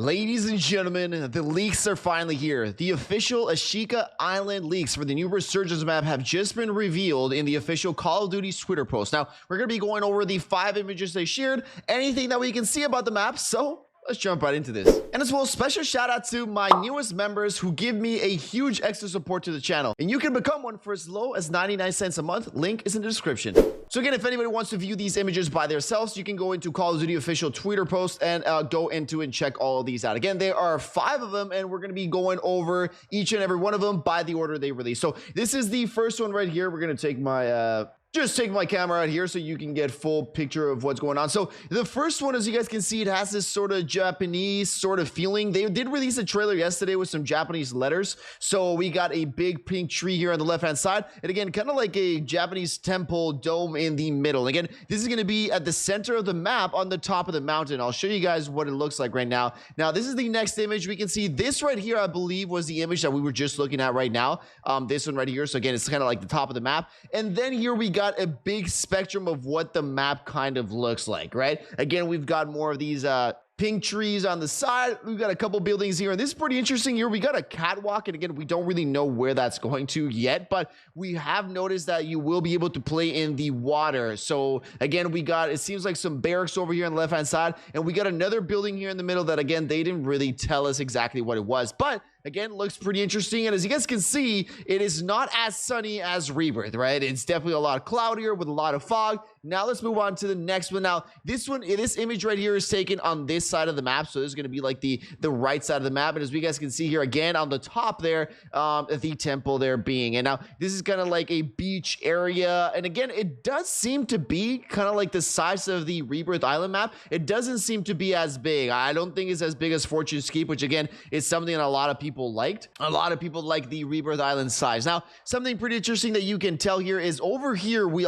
Ladies and gentlemen, the leaks are finally here. The official Ashika Island leaks for the new Resurgence map have just been revealed in the official Call of Duty's Twitter post. Now, we're going to be going over the 5 images they shared, anything that we can see about the map, so let's jump right into this. And as well, special shout out to my newest members who give me a huge extra support to the channel. And you can become one for as low as 99 cents a month. Link is in the description. So again, if anybody wants to view these images by themselves, you can go into Call of Duty official Twitter post and go into and check all of these out. Again, there are 5 of them, and we're going to be going over each and every one of them by the order they release. So this is the first one right here. We're going to take my just take my camera out here so you can get full picture of what's going on. So the first one, as you guys can see, it has this sort of Japanese sort of feeling. They did release a trailer yesterday with some Japanese letters. So we got a big pink tree here on the left hand side, and again, kind of like a Japanese temple dome in the middle. Again, this is going to be at the center of the map on the top of the mountain. I'll show you guys what it looks like right now. Now this is the next image. We can see this right here, I believe, was the image that we were just looking at right now. This one right here. So again, it's kind of like the top of the map, and then here we got a big spectrum of what the map kind of looks like, right? Again, we've got more of these pink trees on the side. We've got a couple buildings here, and this is pretty interesting here. We got a catwalk, and again, we don't really know where that's going to yet, but we have noticed that you will be able to play in the water. So again, we got, it seems like some barracks over here on the left hand side, and we got another building here in the middle that, again, they didn't really tell us exactly what it was, but again, looks pretty interesting. And as you guys can see, it is not as sunny as Rebirth, right? It's definitely a lot cloudier with a lot of fog. Now let's move on to the next one. Now this one, this image right here is taken on this side of the map, so this is going to be like the right side of the map. And as you guys can see here, again on the top there, the temple there being, and now this is kind of like a beach area, and again, it does seem to be kind of like the size of the Rebirth Island map. It doesn't seem to be as big. I don't think it's as big as Fortune's Keep, which again is something that a lot of people liked. A lot of people like the Rebirth Island size. Now, something pretty interesting that you can tell here is over here, we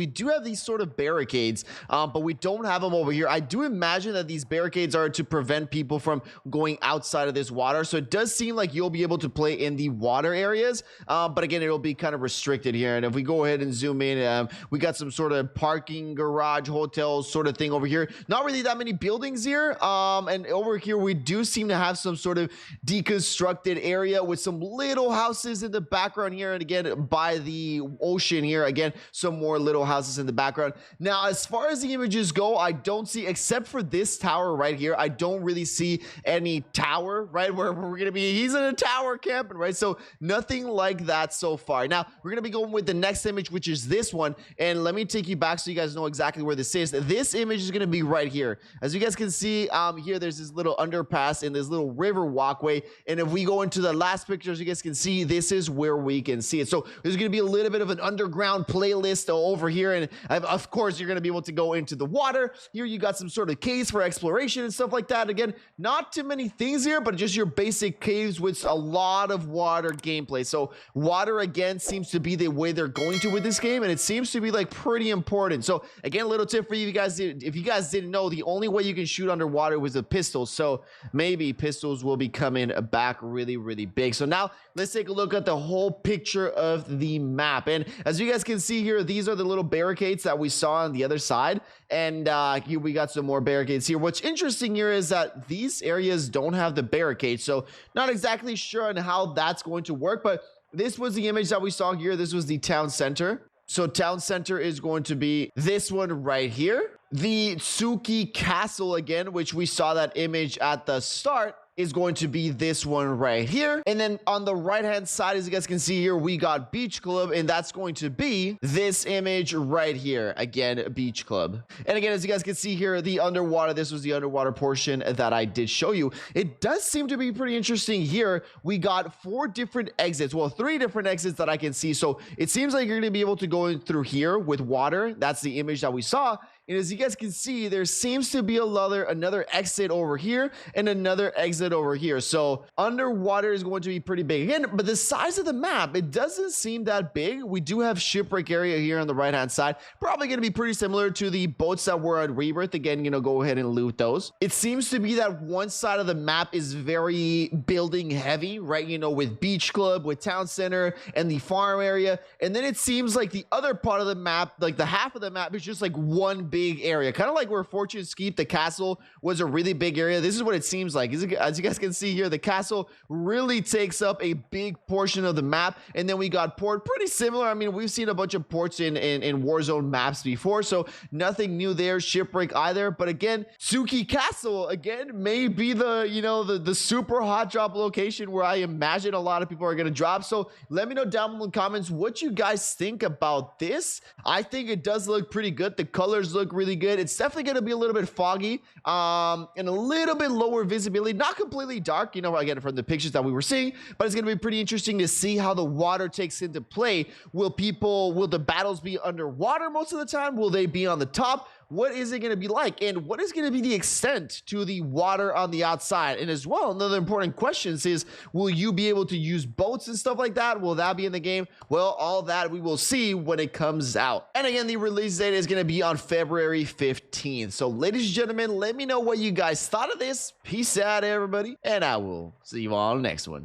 do have these sort of barricades, but we don't have them over here. I do imagine that these barricades are to prevent people from going outside of this water. So it does seem like you'll be able to play in the water areas, but again, it'll be kind of restricted here. And if we go ahead and zoom in, we got some sort of parking garage hotel sort of thing over here. Not really that many buildings here, and over here we do seem to have some sort of deconstructed area with some little houses in the background here, and again by the ocean here, again some more little houses in the background. Now as far as the images go, I don't see, except for this tower right here, I don't really see any tower, right, where we're gonna be, he's in a tower camping, right? So nothing like that so far. Now we're gonna be going with the next image, which is this one, and let me take you back so you guys know exactly where this is. This image is gonna be right here. As you guys can see, here there's this little underpass and this little river walkway, and if we go into the last picture, as you guys can see, this is where we can see it. So there's going to be a little bit of an underground playlist over here, and of course you're going to be able to go into the water. Here you got some sort of caves for exploration and stuff like that. Again, not too many things here, but just your basic caves with a lot of water gameplay. So water again seems to be the way they're going to with this game, and it seems to be like pretty important. So again, a little tip for you guys, if you guys didn't know, the only way you can shoot underwater was a pistol, so maybe pistols will be coming back really big. So now let's take a look at the whole picture of the map, and as you guys can see here, these are the little barricades that we saw on the other side, and here we got some more barricades here. What's interesting here is that these areas don't have the barricades, so not exactly sure on how that's going to work, but this was the image that we saw here. This was the town center. So town center is going to be this one right here. The Tsuki Castle again, which we saw that image at the start, is going to be this one right here. And then on the right hand side, as you guys can see here, we got Beach Club, and that's going to be this image right here. Again, Beach Club. And again, as you guys can see here, the underwater, this was the underwater portion that I did show you. It does seem to be pretty interesting here. We got 4 different exits, well, 3 different exits that I can see. So it seems like you're gonna be able to go in through here with water. That's the image that we saw. And as you guys can see, there seems to be another exit over here and another exit over here. So underwater is going to be pretty big again, but the size of the map, it doesn't seem that big. We do have shipwreck area here on the right hand side, probably going to be pretty similar to the boats that were at Rebirth. Again, go ahead and loot those. It seems to be that one side of the map is very building heavy, right? With Beach Club, with Town Center and the farm area, and then it seems like the other part of the map, like the half of the map, is just like one big area, kind of like where Fortune Skeep, the castle, was a really big area. This is what it seems like. As you guys can see here, the castle really takes up a big portion of the map. And then we got port, pretty similar. I mean, we've seen a bunch of ports in Warzone maps before, so nothing new there. Shipwreck either. But again, Suki Castle again may be the super hot drop location where I imagine a lot of people are going to drop. So let me know down below in the comments what you guys think about this. I think it does look pretty good. The colors look really good. It's definitely going to be a little bit foggy and a little bit lower visibility, not completely dark, again, from the pictures that we were seeing, but it's going to be pretty interesting to see how the water takes into play. Will the battles be underwater most of the time? Will they be on the top? What is it going to be like? And what is going to be the extent to the water on the outside? And as well, another important question is, will you be able to use boats and stuff like that? Will that be in the game? Well, all that we will see when it comes out. And again, the release date is going to be on February 15th. So ladies and gentlemen, let me know what you guys thought of this. Peace out, everybody. And I will see you all on the next one.